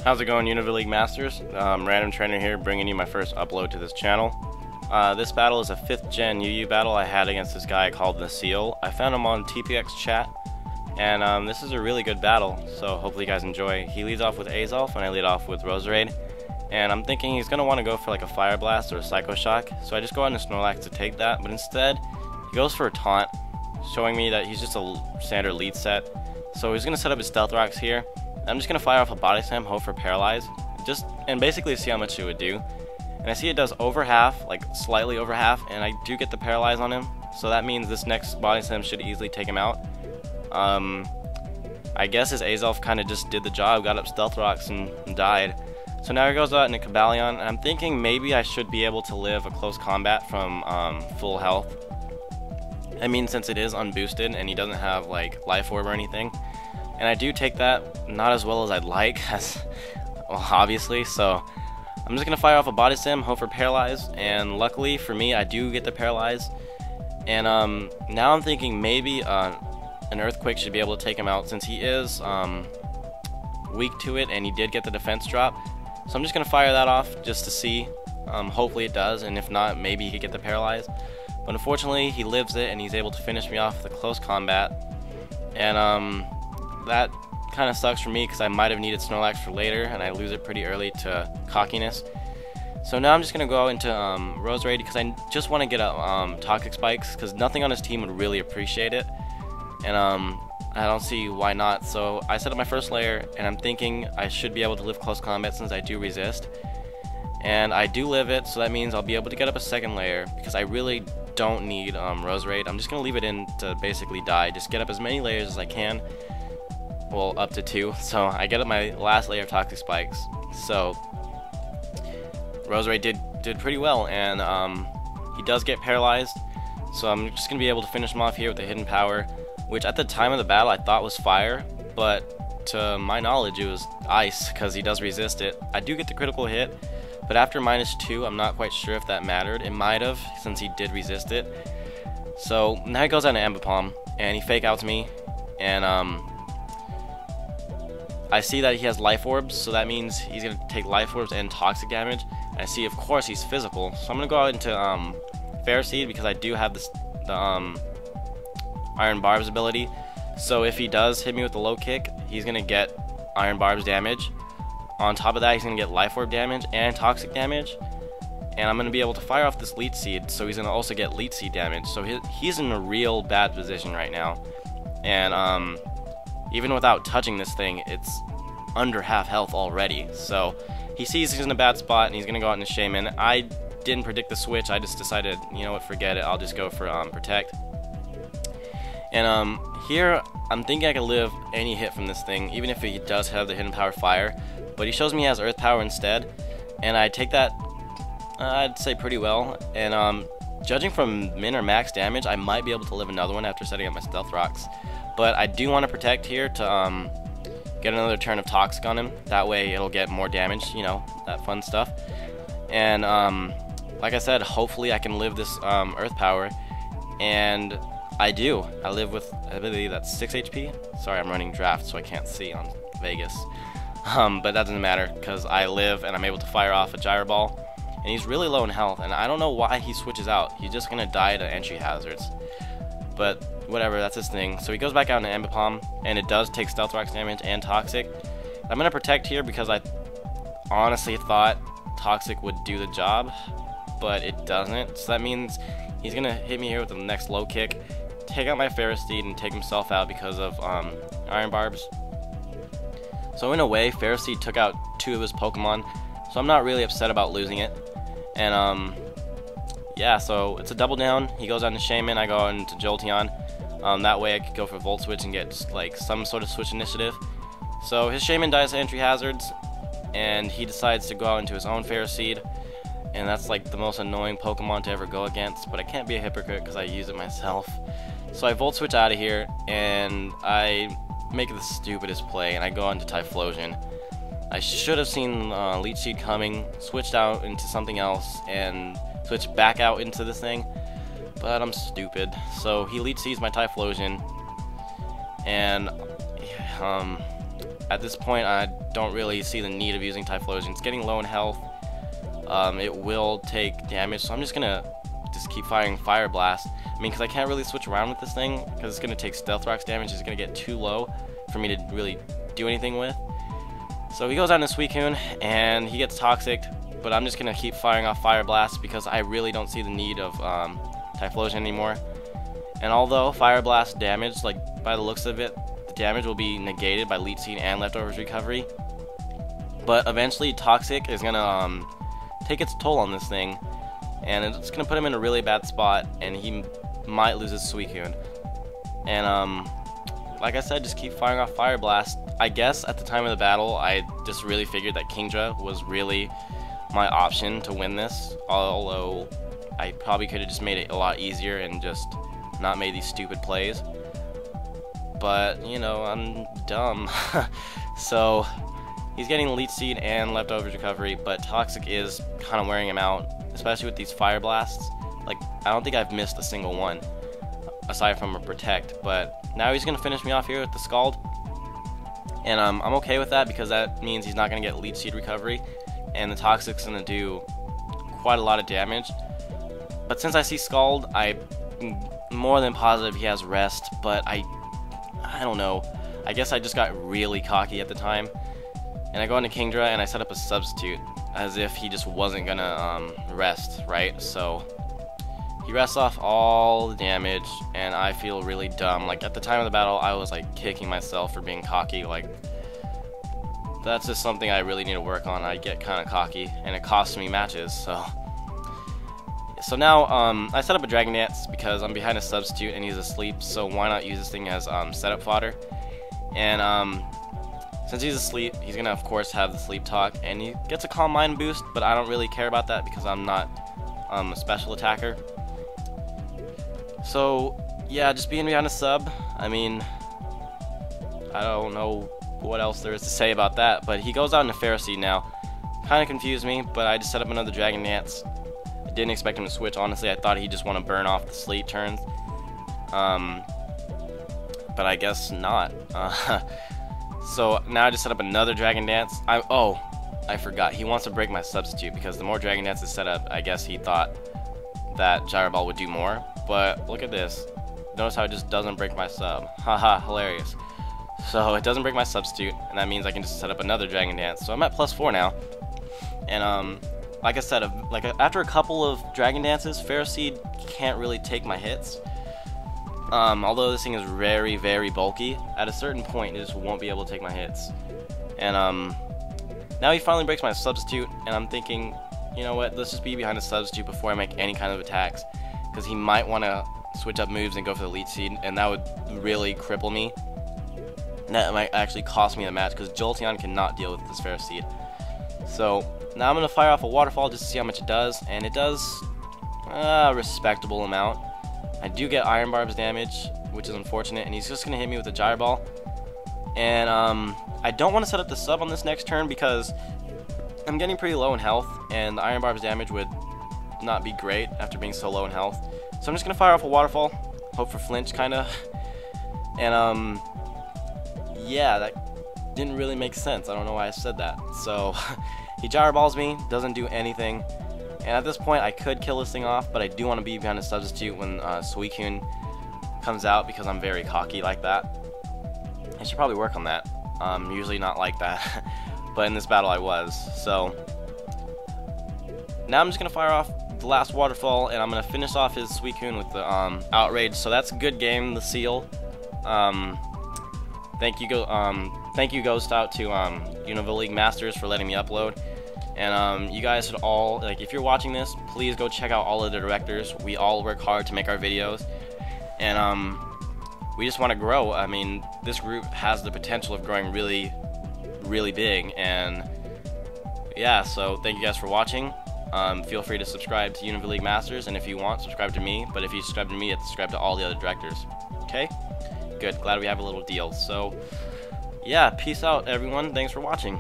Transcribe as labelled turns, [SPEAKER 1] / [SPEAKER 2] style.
[SPEAKER 1] How's it going, ULM? Random Trainer here, bringing you my first upload to this channel. This battle is a 5th gen UU battle I had against this guy called TheCiel. I found him on TPX chat, and this is a really good battle, so hopefully you guys enjoy. He leads off with Azolf, and I lead off with Roserade, and I'm thinking he's going to want to go for like a Fire Blast or a Psycho Shock, so I just go out into Snorlax to take that, but instead he goes for a Taunt, showing me that he's just a standard lead set. So he's going to set up his Stealth Rocks here. I'm just going to fire off a Body Slam, hope for Paralyze, and basically see how much it would do. And I see it does over half, like slightly over half, and I do get the Paralyze on him. So that means this next Body Slam should easily take him out. I guess his Azolf kind of just did the job, got up Stealth Rocks and died. So now he goes out into Cobalion, and I'm thinking maybe I should be able to live a close combat from full health. I mean, since it is unboosted and he doesn't have like Life Orb or anything. And I do take that not as well as I'd like, as well, obviously, so I'm just going to fire off a Body Slam, hope for Paralyze, and luckily for me I do get the Paralyze. And now I'm thinking maybe an Earthquake should be able to take him out, since he is weak to it and he did get the defense drop. So I'm just going to fire that off just to see. Hopefully it does, and if not, maybe he could get the Paralyze. But unfortunately he lives it and he's able to finish me off with a close combat. And that kind of sucks for me because I might have needed Snorlax for later and I lose it pretty early to Cockiness. So now I'm just going to go into Roserade because I just want to get a Toxic Spikes, because nothing on his team would really appreciate it. And I don't see why not. So I set up my first layer and I'm thinking I should be able to live close combat since I do resist. And I do live it, so that means I'll be able to get up a second layer because I really don't need Roserade. I'm just going to leave it in to basically die. Just get up as many layers as I can. Well, up to 2, so I get up my last layer of Toxic Spikes. So Roserade did pretty well, and he does get paralyzed, so I'm just gonna be able to finish him off here with a Hidden Power, which at the time of the battle I thought was fire, but to my knowledge it was ice because he does resist it. I do get the critical hit, but after -2 I'm not quite sure if that mattered. It might have, since he did resist it. So now he goes on to Ambipom and he fake outs me, and I see that he has Life Orbs, so that means he's going to take Life Orbs and Toxic damage. And I see, of course, he's physical. So I'm going to go out into Fair Seed because I do have the Iron Barbs ability. So if he does hit me with the low kick, he's going to get Iron Barbs damage. On top of that, he's going to get Life Orb damage and Toxic damage. And I'm going to be able to fire off this Leech Seed, so he's going to also get Leech Seed damage. So he's in a real bad position right now. And even without touching this thing, it's under half health already. So he sees he's in a bad spot and he's going to go out into Shaman. I didn't predict the switch. I just decided, you know what, forget it. I'll just go for Protect. And here I'm thinking I can live any hit from this thing, even if he does have the Hidden Power Fire. But he shows me he has Earth Power instead, and I take that, I'd say, pretty well. And judging from min or max damage, I might be able to live another one after setting up my Stealth Rocks. But I do want to Protect here to get another turn of Toxic on him. That way it'll get more damage, you know, that fun stuff. And like I said, hopefully I can live this Earth Power. And I do. I live with, I believe that's 6 HP. Sorry, I'm running draft so I can't see on Vegas. But that doesn't matter because I live and I'm able to fire off a Gyro Ball. And he's really low in health, and I don't know why he switches out. He's just going to die to entry hazards. But whatever, that's his thing. So he goes back out into Ambipom, and it does take Stealth Rocks damage and Toxic. I'm going to Protect here because I honestly thought Toxic would do the job, but it doesn't. So that means he's going to hit me here with the next low kick, take out my Ferris Seed, and take himself out because of Iron Barbs. So in a way, Ferris Seed took out 2 of his Pokemon, so I'm not really upset about losing it. And yeah, so it's a double down. He goes on to Shaman, I go into Jolteon. That way I could go for Volt Switch and get like some sort of switch initiative. So his Shaman dies to entry hazards, and he decides to go out into his own Ferris Seed. And that's like the most annoying Pokemon to ever go against, but I can't be a hypocrite because I use it myself. So I Volt Switch out of here, and I make the stupidest play, and I go on to Typhlosion. I should have seen Leech Seed coming, switched out into something else, and switched back out into this thing, but I'm stupid. So he Leech Seeds my Typhlosion, and at this point I don't really see the need of using Typhlosion. It's getting low in health. It will take damage, so I'm just gonna keep firing Fire Blast. I mean, because I can't really switch around with this thing, because it's gonna take Stealth Rock's damage. It's gonna get too low for me to really do anything with. So he goes out into Suicune, and he gets Toxic, but I'm just gonna keep firing off Fire Blast because I really don't see the need of Typhlosion anymore. And although Fire Blast damage, like by the looks of it, the damage will be negated by Leech Seed and Leftovers Recovery, but eventually Toxic is gonna take its toll on this thing, and it's gonna put him in a really bad spot, and he might lose his Suicune. And like I said, just keep firing off Fire Blast. I guess at the time of the battle, I just really figured that Kingdra was really my option to win this, although I probably could have just made it a lot easier and just not made these stupid plays. But, you know, I'm dumb. So, he's getting Leech Seed and Leftovers Recovery, but Toxic is kind of wearing him out, especially with these Fire Blasts. Like, I don't think I've missed a single one, aside from a Protect, but now he's going to finish me off here with the Scald. And I'm okay with that because that means he's not going to get Leech Seed Recovery, and the Toxic's going to do quite a lot of damage. But since I see Scald, I'm more than positive he has Rest, but I don't know. I guess I just got really cocky at the time. And I go into Kingdra and I set up a Substitute, as if he just wasn't going to rest, right? So he rests off all the damage, and I feel really dumb. Like, at the time of the battle, I was, like, kicking myself for being cocky. Like, that's just something I really need to work on. I get kind of cocky, and it costs me matches, so. So now, I set up a Dragon Dance because I'm behind a Substitute, and he's asleep, so why not use this thing as setup fodder? And, since he's asleep, he's going to, of course, have the Sleep Talk, and he gets a Calm Mind boost, but I don't really care about that because I'm not a special attacker. So, yeah, just being behind a sub, I mean, I don't know what else there is to say about that, but he goes out into Ferroseed now. Kind of confused me, but I just set up another Dragon Dance. I didn't expect him to switch, honestly. I thought he'd just want to burn off the sleep turns. But I guess not. So now I just set up another Dragon Dance. I forgot. He wants to break my Substitute because the more Dragon Dances set up, I guess he thought that Gyro Ball would do more. But look at this. Notice how it just doesn't break my sub. Haha, hilarious. So it doesn't break my Substitute, and that means I can just set up another Dragon Dance. So I'm at +4 now. And like I said, after a couple of Dragon Dances, Ferroseed can't really take my hits. Although this thing is very, very bulky, at a certain point it just won't be able to take my hits. And now he finally breaks my Substitute, and I'm thinking, you know what, let's just be behind a Substitute before I make any kind of attacks, because he might want to switch up moves and go for the Leech Seed, and that would really cripple me. And that might actually cost me the match, because Jolteon cannot deal with this Ferroseed. So now I'm going to fire off a Waterfall just to see how much it does, and it does a respectable amount. I do get Iron Barb's damage, which is unfortunate, and he's just going to hit me with a Gyro Ball. And I don't want to set up the sub on this next turn because I'm getting pretty low in health, and the Iron Barb's damage would not be great after being so low in health. So I'm just going to fire off a Waterfall, hope for flinch, kind of. And yeah, that didn't really make sense. I don't know why I said that. So he Gyro Balls me, doesn't do anything. And at this point, I could kill this thing off, but I do want to be behind a Substitute when Suicune comes out because I'm very cocky like that. I should probably work on that. Usually not like that, but in this battle I was. So now I'm just going to fire off the last Waterfall, and I'm going to finish off his Suicune with the Outrage. So that's a good game, TheCiel. Thank you goes out to UnovaLeaugeMasters for letting me upload. And you guys should all, like, if you're watching this, please go check out all of the directors. We all work hard to make our videos, and we just want to grow. I mean, this group has the potential of growing really, really big, and yeah, so thank you guys for watching. Feel free to subscribe to UnovaLeaugeMasters, and if you want, subscribe to me, but if you subscribe to me, you have to subscribe to all the other directors. Okay? Good, glad we have a little deal. So yeah, peace out everyone, thanks for watching.